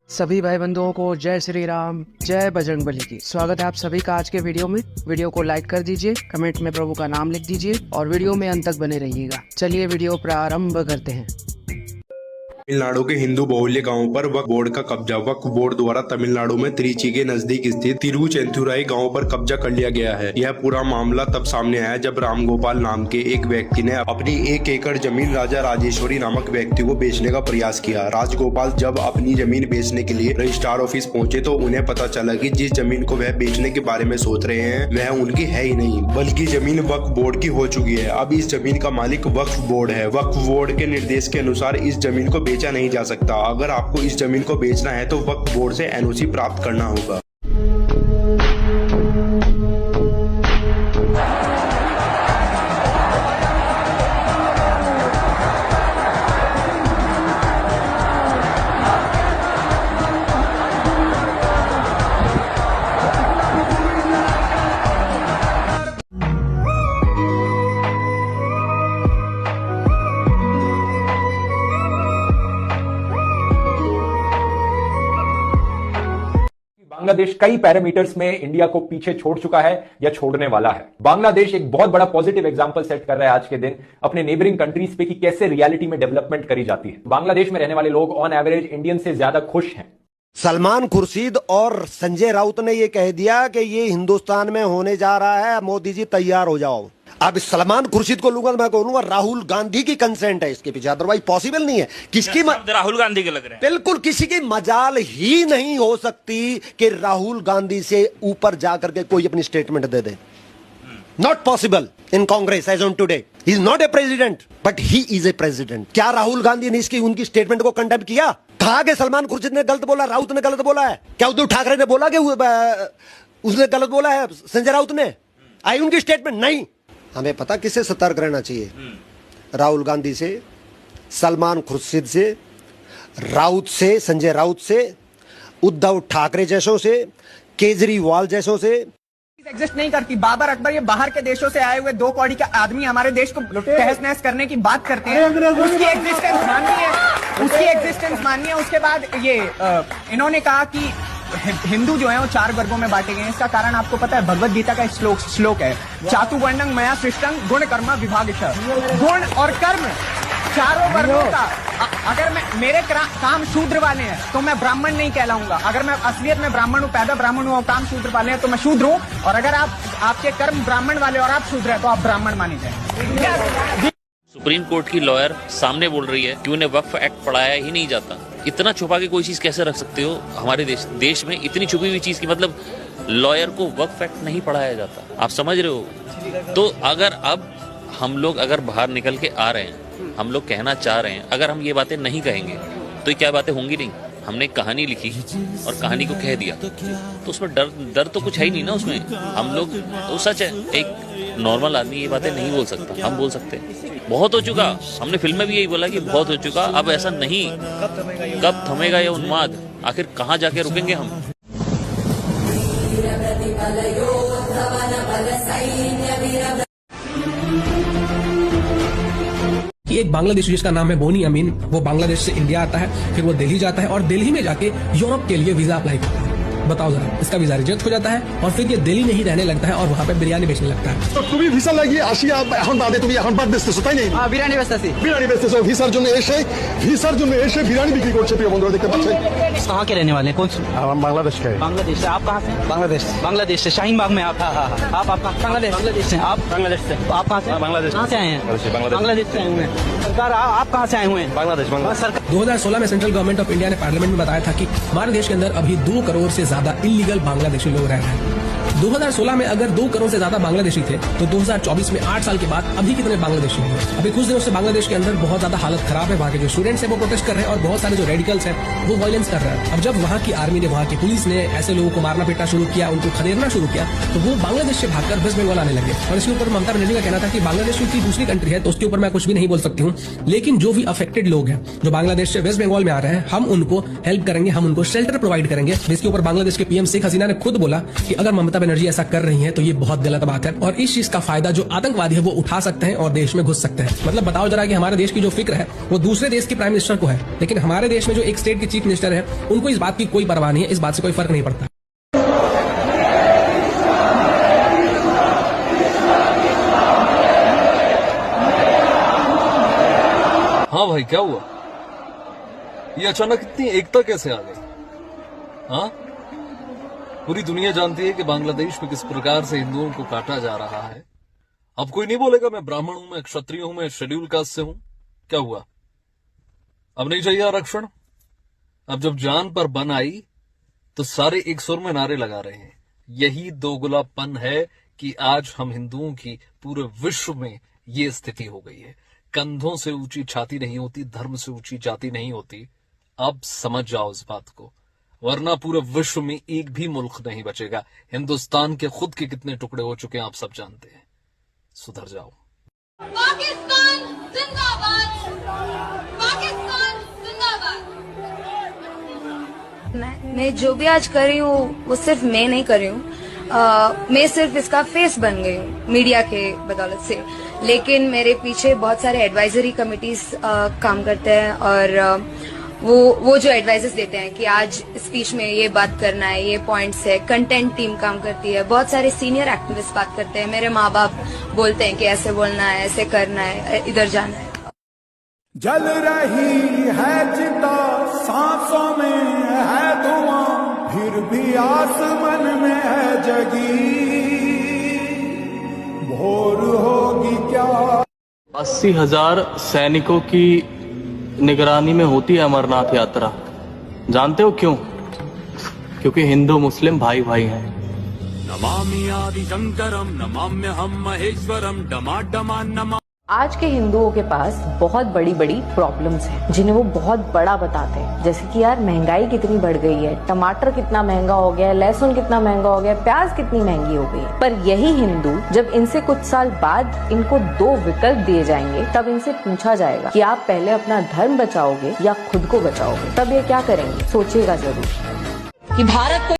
सभी भाई बंधुओं को जय श्री राम, जय बजरंगबली की। स्वागत है आप सभी का आज के वीडियो में। वीडियो को लाइक कर दीजिए, कमेंट में प्रभु का नाम लिख दीजिए और वीडियो में अंत तक बने रहिएगा। चलिए वीडियो प्रारंभ करते हैं। तमिलनाडु के हिंदू बहुल्य गांवों पर वक्फ बोर्ड का कब्जा। वक्फ बोर्ड द्वारा तमिलनाडु में त्रिची के नजदीक स्थित तिरुचेंथुराई गांव पर कब्जा कर लिया गया है। यह पूरा मामला तब सामने आया जब रामगोपाल नाम के एक व्यक्ति ने अपनी 1 एकड़ जमीन राजा राजेश्वरी नामक व्यक्ति को बेचने का प्रयास किया। राजगोपाल जब अपनी जमीन बेचने के लिए रजिस्ट्रार ऑफिस पहुंचे तो उन्हें पता चला कि जिस जमीन को वह बेचने के बारे में सोच रहे हैं वह उनकी है ही नहीं, बल्कि जमीन वक्फ बोर्ड की हो चुकी है। अब इस जमीन का मालिक वक्फ बोर्ड है। वक्फ बोर्ड के निर्देश के अनुसार इस जमीन को बेचा नहीं जा सकता। अगर आपको इस जमीन को बेचना है तो वक्फ बोर्ड से एनओसी प्राप्त करना होगा। बांग्लादेश कई पैरामीटर्स में इंडिया को पीछे छोड़ चुका है या छोड़ने वाला है। बांग्लादेश एक बहुत बड़ा पॉजिटिव एग्जांपल सेट कर रहा है आज के दिन अपने नेबरिंग कंट्रीज पे कि कैसे रियलिटी में डेवलपमेंट करी जाती है। बांग्लादेश में रहने वाले लोग ऑन एवरेज इंडियन से ज्यादा खुश हैं। सलमान खुर्शीद और संजय राउत ने यह कह दिया कि ये हिंदुस्तान में होने जा रहा है, मोदी जी तैयार हो जाओ। अब सलमान खुर्शीद को लूंगा तो मैं कहूंगा राहुल गांधी की कंसेंट है इसके पीछे, अदरवाइज पॉसिबल नहीं है। किसकी राहुल गांधी के लग रहे हैं। बिल्कुल किसी की मजाल ही नहीं हो सकती कि राहुल गांधी से ऊपर जाकर के कोई अपनी स्टेटमेंट दे दे। Not possible in Congress as on today. He is not a president but he is a president. क्या राहुल गांधी ने इसकी उनकी स्टेटमेंट को कंडेम किया? कहा कि सलमान खुर्शीद ने गलत बोला, राउत ने गलत बोला है? क्या उद्धव ठाकरे ने बोला कि उसने गलत बोला है संजय राउत ने? आई उनकी स्टेटमेंट? नहीं। हमें पता किससे सतर्क रहना चाहिए? राहुल गांधी से, सलमान खुर्शीद से, राउत से, संजय राउत से, उद्धव ठाकरे जैसों से, केजरीवाल जैसों से। एग्जिस्ट नहीं करती। बाबर अकबर ये बाहर के देशों से आए हुए 2 कौड़ी का आदमी हमारे देश को तहस नहस करने की बात करते हैं। उसकी एग्जिस्टेंस माननी है, उसकी एग्जिस्टेंस माननी है। उसके बाद ये इन्होंने कहा कि हिंदू जो है वो 4 वर्गों में बांटे गए हैं। इसका कारण आपको पता है, भगवत गीता का श्लोक है, चातुर्वर्णं मया सृष्टं गुण कर्म विभागशः। गुण और कर्म चारों वर्गों का। अगर मेरे काम शूद्र वाले हैं तो मैं ब्राह्मण नहीं कहलाऊंगा। अगर मैं असलियत में ब्राह्मण हूँ, पैदा ब्राह्मण हूँ, काम शूद्र वाले हैं तो मैं शूद्र हूँ। और अगर आपके कर्म ब्राह्मण वाले और आप शूद्र हैं तो आप ब्राह्मण माने जाए। सुप्रीम कोर्ट की लॉयर सामने बोल रही है कि उन्हें वक्फ एक्ट पढ़ाया ही नहीं जाता। इतना छुपा के कोई चीज कैसे रख सकते हो? हमारे देश में इतनी छुपी हुई चीज की मतलब लॉयर को वक्फ एक्ट नहीं पढ़ाया जाता। आप समझ रहे हो? तो अगर अब हम लोग अगर बाहर निकल के आ रहे हैं, हम लोग कहना चाह रहे हैं, अगर हम ये बातें नहीं कहेंगे तो क्या बातें होंगी नहीं। हमने कहानी लिखी और कहानी को कह दिया तो उसमें डर तो कुछ है ही नहीं ना उसमें। हम लोग तो सच है, एक नॉर्मल आदमी ये बातें नहीं बोल सकता, हम बोल सकते हैं। बहुत हो चुका, हमने फिल्म में भी यही बोला कि बहुत हो चुका, अब ऐसा नहीं। कब थमेगा ये उन्माद? आखिर कहाँ जाके रुकेंगे हम? कि एक बांग्लादेशी जिसका नाम है बोनी अमीन, वो बांग्लादेश से इंडिया आता है, फिर वो दिल्ली जाता है और दिल्ली में जाके यूरोप के लिए वीजा अप्लाई करता है। बताओ जरा, इसका वीजा रिजेक्ट हो जाता है और फिर ये दिल्ली में ही रहने लगता है और वहाँ पे बिरयानी बेचने लगता है। তো তুমি ভিসা লাগিয়ে আসিয়া এখন বাদে তুমি এখন বাদ দিতেছো তাই না? বিরিয়ানি বেচতেছি। বিরিয়ানি বেচতেছো ভিসার জন্য এসে বিরিয়ানি বিক্রি করছে। প্রিয় বন্ধুরা দেখতে পাচ্ছেন। कहाँ के रहने वाले हैं? कौन से? हम बांग्लादेश के। बांग्लादेश से। आप कहाँ से? बांग्लादेश से। शाहीन बाग में आप? आप बांग्लादेश से? आप बांग्लादेश से? आप कहाँ से? बांग्लादेश। कहाँ से आए हैं? बांग्लादेश से आए हुए हैं। सरकार आप कहाँ से आए हुए हैं? बांग्लादेश। 2016 में सेंट्रल गवर्नमेंट ऑफ इंडिया ने पार्लियामेंट में बताया था कि हमारे देश के अंदर अभी 2 करोड़ से ज्यादा इलीगल बांग्लादेशी लोग रह रहे हैं। 2016 में अगर 2 करोड़ से ज्यादा बांग्लादेशी थे तो 2024 में 8 साल के बाद अभी कितने बांग्लादेशी हुए? अभी कुछ दिनों से बांग्लादेश के अंदर बहुत ज्यादा हालत खराब है। वहाँ के जो स्टूडेंट्स हैं वो प्रोटेस्ट कर रहे हैं और बहुत सारे जो रेडिकल्स हैं वो वायलेंस कर रहे हैं। अब जब वहाँ की आर्मी ने, वहाँ की पुलिस ने ऐसे लोगों को मारना पीटना शुरू किया, उनको खदेड़ना शुरू किया, तो वो बांग्लादेश से भागकर वेस्ट बंगाल आने लगे। और इसके ऊपर ममता बनर्जी का कहना था कि बांग्लादेश की दूसरी कंट्री है तो उसके ऊपर मैं कुछ भी नहीं बोल सकती हूँ, लेकिन जो भी अफेक्टेड लोग हैं जो बांग्लादेश से वेस्ट बंगाल में आ रहे हैं, हम उनको हेल्प करेंगे, हम उनको शेल्टर प्रोवाइड करेंगे। जिसके ऊपर बांग्लादेश के पीएम शेख हसीना ने खुद बोला कि अगर ममता एनर्जी ऐसा कर रही हैं तो ये बहुत गलत बात है, और इस चीज का फायदा जो आतंकवादी है वो उठा सकते हैं और देश में घुस सकते हैं। मतलब बताओ जरा कि हमारे देश की जो फिक्र है वो दूसरे देश के प्राइम मिनिस्टर को है, लेकिन हमारे देश में जो एक स्टेट के चीफ मिनिस्टर है उनको इस बात की कोई परवाह नहीं है, इस बात से कोई फर्क नहीं पड़ता। हाँ भाई, क्या हुआ? ये अचानक इतनी एकता कैसे आ गई? हाँ, पूरी दुनिया जानती है कि बांग्लादेश में किस प्रकार से हिंदुओं को काटा जा रहा है। अब कोई नहीं बोलेगा मैं ब्राह्मण हूं, मैं क्षत्रिय हूं, मैं शेड्यूल कास्ट से हूं। क्या हुआ? अब नहीं चाहिए आरक्षण? अब जब जान पर बन आई तो सारे एक सुर में नारे लगा रहे हैं। यही दोगलापन है कि आज हम हिंदुओं की पूरे विश्व में ये स्थिति हो गई है। कंधों से ऊंची छाती नहीं होती, धर्म से ऊंची जाति नहीं होती। अब समझ जाओ इस बात को, वरना पूरे विश्व में एक भी मुल्क नहीं बचेगा। हिंदुस्तान के खुद के कितने टुकड़े हो चुके हैं आप सब जानते हैं। सुधर जाओ। पाकिस्तान जिंदाबाद, पाकिस्तान जिंदाबाद। मैं जो भी आज कर रही हूँ वो सिर्फ मैं नहीं कर रही हूँ, मैं सिर्फ इसका फेस बन गई हूँ मीडिया के बदौलत से, लेकिन मेरे पीछे बहुत सारे एडवाइजरी कमिटीज काम करते हैं और वो जो एडवाइजेस देते हैं कि आज स्पीच में ये बात करना है, ये पॉइंट्स है, कंटेंट टीम काम करती है, बहुत सारे सीनियर एक्टिविस्ट बात करते हैं, मेरे माँ बाप बोलते हैं कि ऐसे बोलना है, ऐसे करना है, इधर जाना है। जल रही है चिता, सांसों में है धुआं, फिर भी आसमान में है जगी, भोर होगी क्या। 80,000 सैनिकों की निगरानी में होती है अमरनाथ यात्रा। जानते हो क्यों? क्योंकि हिंदू मुस्लिम भाई भाई हैं। नमामि आदि शंकरम नमाम्यहम महेश्वरम डमा नमा। आज के हिंदुओं के पास बहुत बड़ी बड़ी प्रॉब्लम्स हैं जिन्हें वो बहुत बड़ा बताते हैं, जैसे कि यार महंगाई कितनी बढ़ गई है, टमाटर कितना महंगा हो गया है, लहसुन कितना महंगा हो गया है, प्याज कितनी महंगी हो गई है। पर यही हिंदू जब इनसे कुछ साल बाद इनको 2 विकल्प दिए जाएंगे तब इनसे पूछा जाएगा कि आप पहले अपना धर्म बचाओगे या खुद को बचाओगे, तब ये क्या करेंगे? सोचिएगा जरूर। कि भारत को